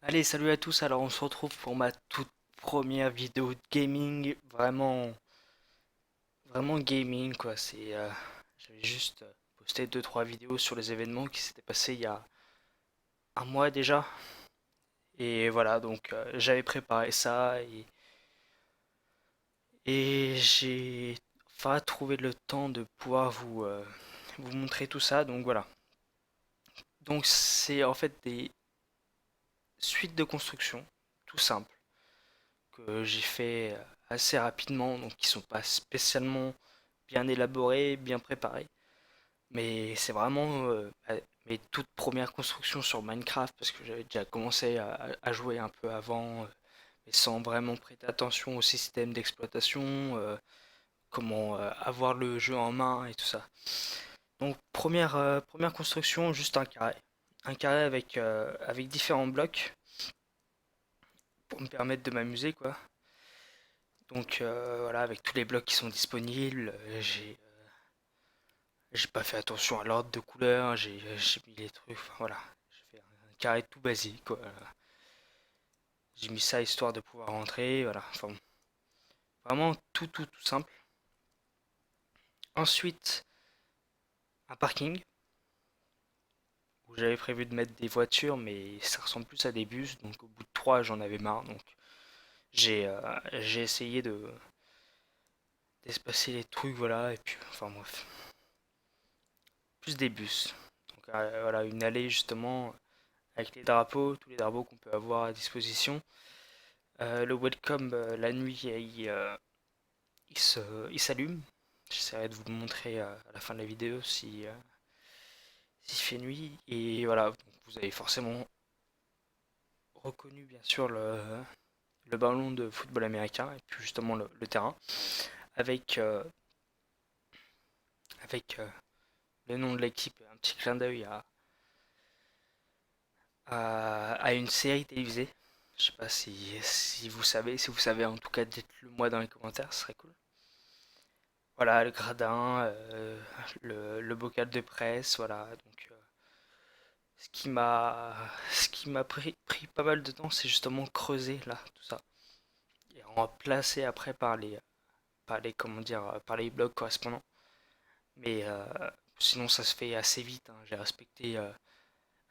Allez, salut à tous. Alors, on se retrouve pour ma toute première vidéo de gaming. Vraiment, vraiment gaming, quoi. J'avais juste posté deux trois vidéos sur les événements qui s'étaient passés il y a un mois déjà. Et voilà, donc j'avais préparé ça et j'ai enfin trouvé le temps de pouvoir vous montrer tout ça. Donc voilà. Donc c'est en fait des suites de construction, tout simple, que j'ai fait assez rapidement, donc qui sont pas spécialement bien élaborés, bien préparés. Mais c'est vraiment mes toutes premières constructions sur Minecraft parce que j'avais déjà commencé à jouer un peu avant, mais sans vraiment prêter attention au système d'exploitation, comment avoir le jeu en main et tout ça. Donc première construction, juste un carré. Un carré avec différents blocs pour me permettre de m'amuser quoi. Donc voilà, avec tous les blocs qui sont disponibles, j'ai pas fait attention à l'ordre de couleur, j'ai mis les trucs, enfin, voilà. J'ai fait un carré tout basique, quoi. J'ai mis ça histoire de pouvoir rentrer, voilà. Enfin, bon, vraiment tout simple. Ensuite, un parking où j'avais prévu de mettre des voitures, mais ça ressemble plus à des bus, donc au bout de trois, j'en avais marre, donc j'ai essayé de d'espacer les trucs, voilà, et puis, enfin bref, plus des bus. Donc voilà, une allée justement avec les drapeaux, tous les drapeaux qu'on peut avoir à disposition. Le welcome la nuit, il s'allume. J'essaierai de vous le montrer à la fin de la vidéo s'il fait nuit. Et voilà, donc vous avez forcément reconnu bien sûr le ballon de football américain et puis justement le terrain avec, avec le nom de l'équipe, un petit clin d'œil à une série télévisée. Je sais pas si vous savez, si vous savez en tout cas dites-le moi dans les commentaires, ce serait cool. Voilà, le gradin, le bocal de presse, voilà. Donc, ce qui m'a pris pas mal de temps, c'est justement creuser là, tout ça. Et remplacer après comment dire, par les blocs correspondants. Mais sinon, ça se fait assez vite, hein. J'ai respecté à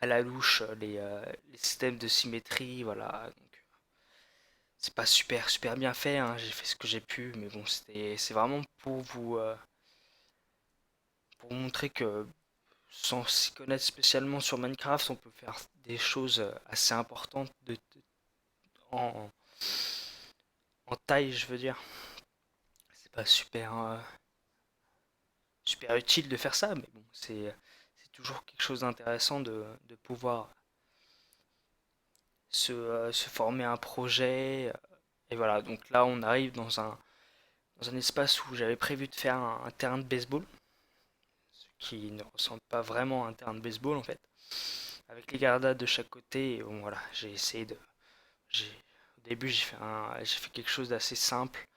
la louche les systèmes de symétrie, voilà. Donc, c'est pas super bien fait, hein. J'ai fait ce que j'ai pu, mais bon, c'est vraiment pour vous montrer que sans s'y connaître spécialement sur Minecraft, on peut faire des choses assez importantes en, en taille, je veux dire. C'est pas super utile de faire ça, mais bon, c'est toujours quelque chose d'intéressant de pouvoir se former un projet. Et voilà, donc là, on arrive dans un espace où j'avais prévu de faire un terrain de baseball, ce qui ne ressemble pas vraiment à un terrain de baseball en fait, avec les gardats de chaque côté. Et bon, voilà, j'ai essayé de J'ai- Au début, j'ai fait quelque chose d'assez simple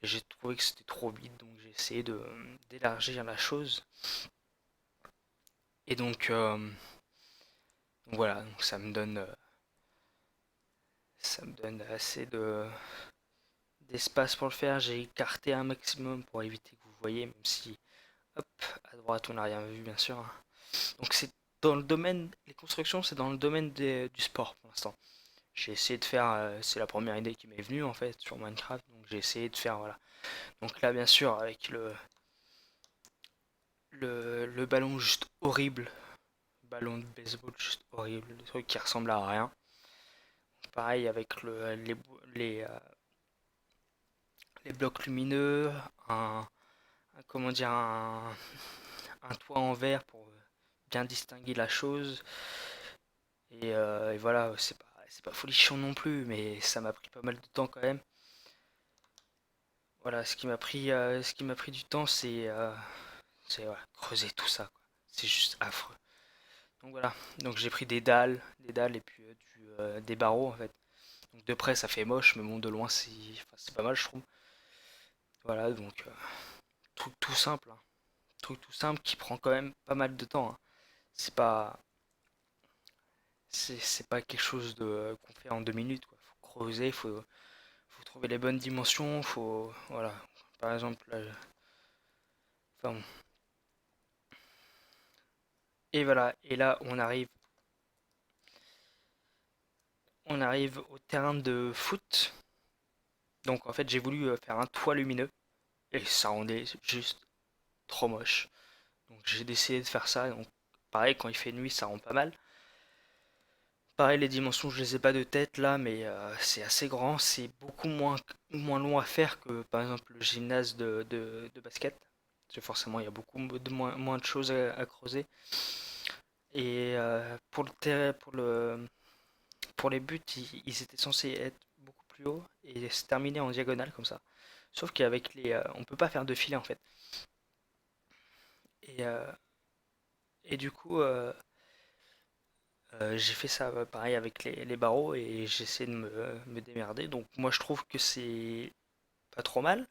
et j'ai trouvé que c'était trop vite, donc j'ai essayé d'élargir la chose. Et donc voilà, donc ça me donne assez d'espace pour le faire. J'ai écarté un maximum pour éviter que vous voyez, même si, hop, à droite, on n'a rien vu, bien sûr, hein. Donc c'est dans le domaine, les constructions, c'est dans le domaine du sport pour l'instant. J'ai essayé de faire, c'est la première idée qui m'est venue en fait sur Minecraft, donc j'ai essayé de faire, voilà. Donc là, bien sûr, avec le ballon juste horrible, ballon de baseball juste horrible, le truc qui ressemble à rien. Pareil avec les blocs lumineux, comment dire, un toit en verre pour bien distinguer la chose. Et voilà, c'est pas folichon non plus, mais ça m'a pris pas mal de temps quand même. Voilà, ce qui m'a pris du temps, c'est voilà, creuser tout ça, quoi. C'est juste affreux. Donc voilà, donc j'ai pris des dalles et puis des barreaux en fait. Donc de près ça fait moche, mais bon de loin c'est pas mal je trouve. Voilà, donc truc tout simple, hein. Truc tout simple qui prend quand même pas mal de temps, hein. C'est pas, C'est pas quelque chose de qu'on fait en 2 minutes, quoi. Faut creuser, faut trouver les bonnes dimensions, faut voilà. Par exemple, enfin, bon. Et voilà. Et là, on arrive au terrain de foot. Donc en fait, j'ai voulu faire un toit lumineux et ça rendait juste trop moche. Donc j'ai décidé de faire ça. Donc pareil, quand il fait nuit, ça rend pas mal. Pareil, les dimensions, je les ai pas de tête là, mais c'est assez grand. C'est beaucoup moins long à faire que par exemple le gymnase de basket. Parce que forcément, il y a beaucoup moins de choses à creuser. Et pour les buts, ils étaient censés être beaucoup plus hauts et se terminer en diagonale comme ça. Sauf qu'avec on peut pas faire de filet en fait. Et, euh, et du coup, j'ai fait ça pareil avec les barreaux et j'essaie de me démerder. Donc moi je trouve que c'est pas trop mal.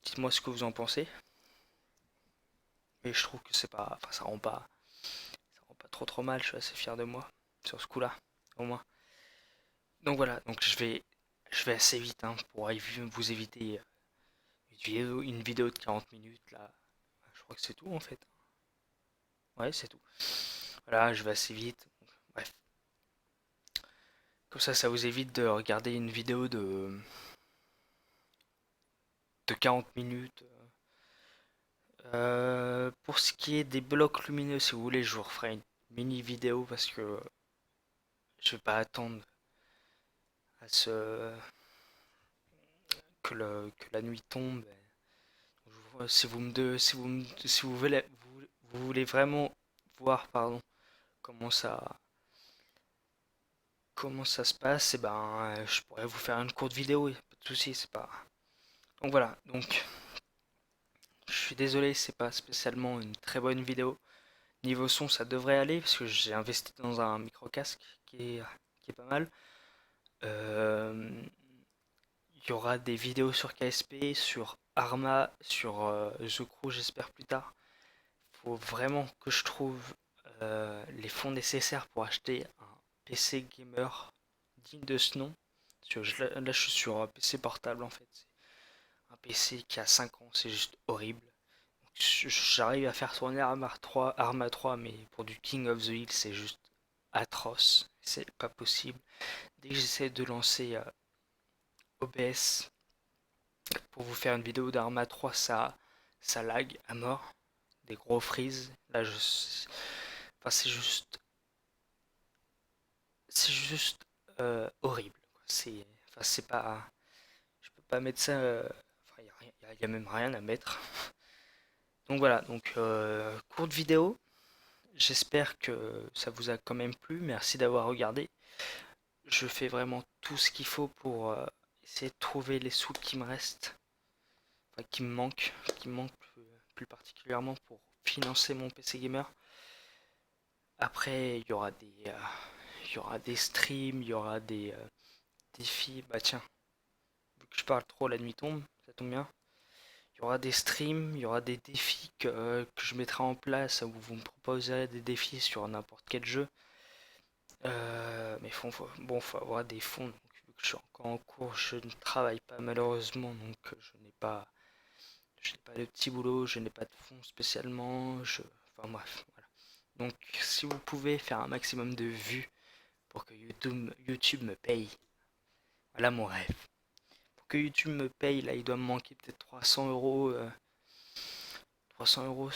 Dites-moi ce que vous en pensez. Mais je trouve que c'est pas, enfin ça rend pas trop mal. Je suis assez fier de moi sur ce coup-là, au moins. Donc voilà, donc je vais assez vite hein, pour vous éviter une vidéo de 40 minutes là. Je crois que c'est tout en fait. Ouais, c'est tout. Voilà, je vais assez vite. Bref, comme ça vous évite de regarder une vidéo de 40 minutes. Pour ce qui est des blocs lumineux, si vous voulez, je vous referai une mini vidéo parce que je vais pas attendre à que la nuit tombe. Si vous voulez vraiment voir, pardon, comment ça se passe, et ben, je pourrais vous faire une courte vidéo, y a pas de souci, c'est pas. Donc voilà, donc je suis désolé, c'est pas spécialement une très bonne vidéo. Niveau son, ça devrait aller parce que j'ai investi dans un micro casque qui est pas mal. Euh, Il y aura des vidéos sur KSP, sur Arma, sur The Crew, j'espère plus tard. Faut vraiment que je trouve les fonds nécessaires pour acheter un PC gamer digne de ce nom. Parce que là, je suis sur un PC portable en fait. C'est un PC qui a 5 ans, c'est juste horrible. J'arrive à faire tourner Arma 3, mais pour du King of the Hill, c'est juste atroce. C'est pas possible. Dès que j'essaie de lancer OBS pour vous faire une vidéo d'Arma 3, ça lag à mort. Des gros freeze. Là, enfin, c'est juste horrible. Enfin, c'est pas, je peux pas mettre ça. Enfin, y a même rien à mettre. Donc voilà. Donc courte vidéo. J'espère que ça vous a quand même plu. Merci d'avoir regardé. Je fais vraiment tout ce qu'il faut pour essayer de trouver les sous qui me restent, enfin, qui me manquent plus particulièrement pour financer mon PC gamer. Après, il y aura des streams, il y aura des défis. Bah tiens, vu que je parle trop, la nuit tombe, ça tombe bien. Il y aura des streams, il y aura des défis que je mettrai en place où vous me proposerez des défis sur n'importe quel jeu. Mais bon, faut avoir des fonds. Donc, vu que je suis encore en cours, je ne travaille pas malheureusement, donc je n'ai pas de petit boulot, je n'ai pas de fonds spécialement. Enfin bref, voilà. Donc, si vous pouvez faire un maximum de vues pour que YouTube me paye, voilà mon rêve. Pour que YouTube me paye, là, il doit me manquer peut-être 300 euros, 300 euros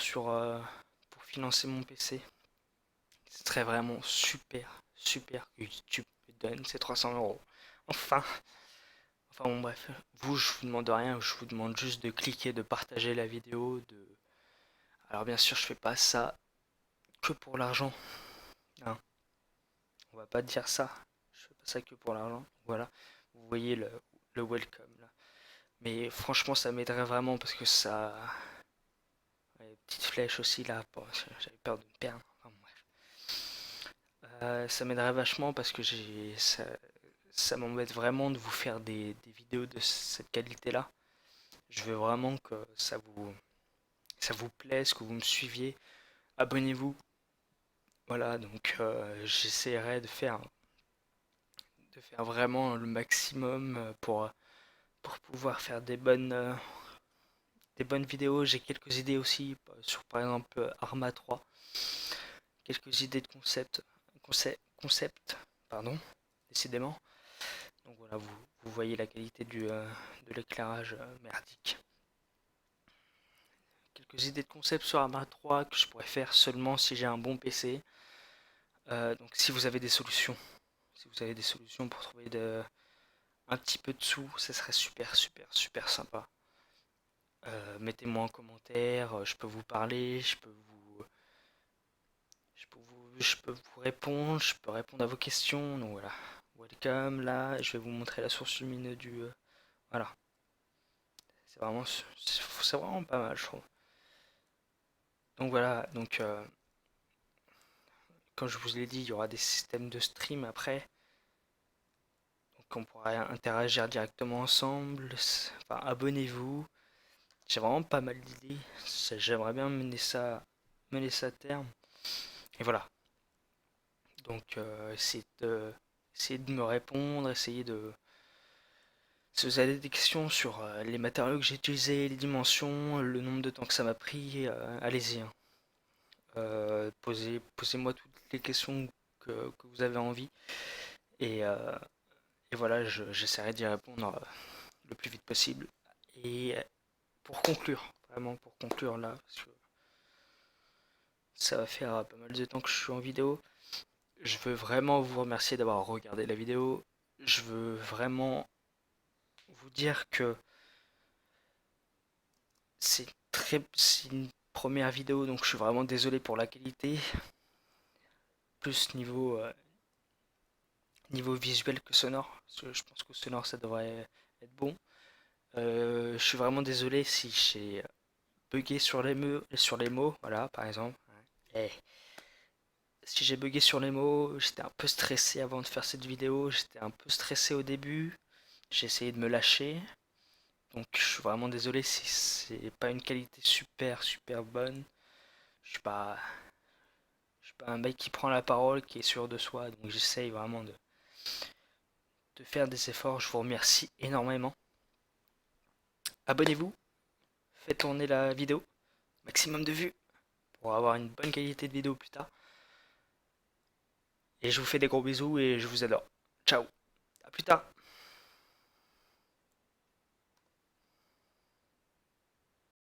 pour financer mon PC. Ce serait vraiment super, super que YouTube me donne ces 300 euros. Enfin, enfin bon bref, je vous demande rien, je vous demande juste de cliquer, de partager la vidéo, Alors bien sûr, je fais pas ça que pour l'argent, hein. On va pas dire ça. Je fais pas ça que pour l'argent. Voilà, vous voyez le welcome là. Mais franchement, ça m'aiderait vraiment parce que ça. Ouais, petite flèche aussi là, j'avais peur de me perdre. Enfin, bref. Ça m'aiderait vachement parce que ça m'embête vraiment de vous faire des vidéos de cette qualité-là. Je veux vraiment que ça vous plaise, que vous me suiviez. Abonnez-vous Voilà, donc j'essaierai de faire vraiment le maximum pour pouvoir faire des bonnes vidéos. J'ai quelques idées aussi sur par exemple Arma 3, quelques idées de concept, pardon, décidément. Donc voilà, vous voyez la qualité de l'éclairage merdique. Quelques idées de concept sur Arma 3 que je pourrais faire seulement si j'ai un bon PC. Donc si vous avez des solutions, si vous avez des solutions pour trouver un petit peu de sous, ça serait super sympa. Mettez-moi en commentaire, je peux vous parler, je peux vous répondre, je peux répondre à vos questions. Donc voilà, welcome. Là, je vais vous montrer la source lumineuse voilà, c'est vraiment pas mal, je trouve. Donc voilà, donc comme je vous l'ai dit, il y aura des systèmes de stream après. Donc on pourra interagir directement ensemble. Enfin, abonnez-vous. J'ai vraiment pas mal d'idées. J'aimerais bien mener ça à terme. Et voilà. Donc, essayez de me répondre, si vous avez des questions sur les matériaux que j'ai utilisés, les dimensions, le nombre de temps que ça m'a pris, allez-y, hein. Posez-moi toutes les questions que vous avez envie. Et, euh, et voilà, j'essaierai d'y répondre le plus vite possible. Et pour conclure, vraiment pour conclure là, parce que ça va faire pas mal de temps que je suis en vidéo. Je veux vraiment vous remercier d'avoir regardé la vidéo. Je veux vraiment vous dire que c'est une première vidéo, donc je suis vraiment désolé pour la qualité, plus niveau visuel que sonore, parce que je pense que sonore ça devrait être bon. Je suis vraiment désolé si j'ai bugué sur les mots, voilà, par exemple. Eh, si j'ai bugué sur les mots, j'étais un peu stressé avant de faire cette vidéo, j'étais un peu stressé au début, j'ai essayé de me lâcher, donc je suis vraiment désolé si c'est pas une qualité super bonne. Je suis pas, je suis pas un mec qui prend la parole, qui est sûr de soi, donc j'essaye vraiment de faire des efforts. Je vous remercie énormément. Abonnez-vous, faites tourner la vidéo, maximum de vues pour avoir une bonne qualité de vidéo plus tard. Et je vous fais des gros bisous et je vous adore. Ciao, à plus tard.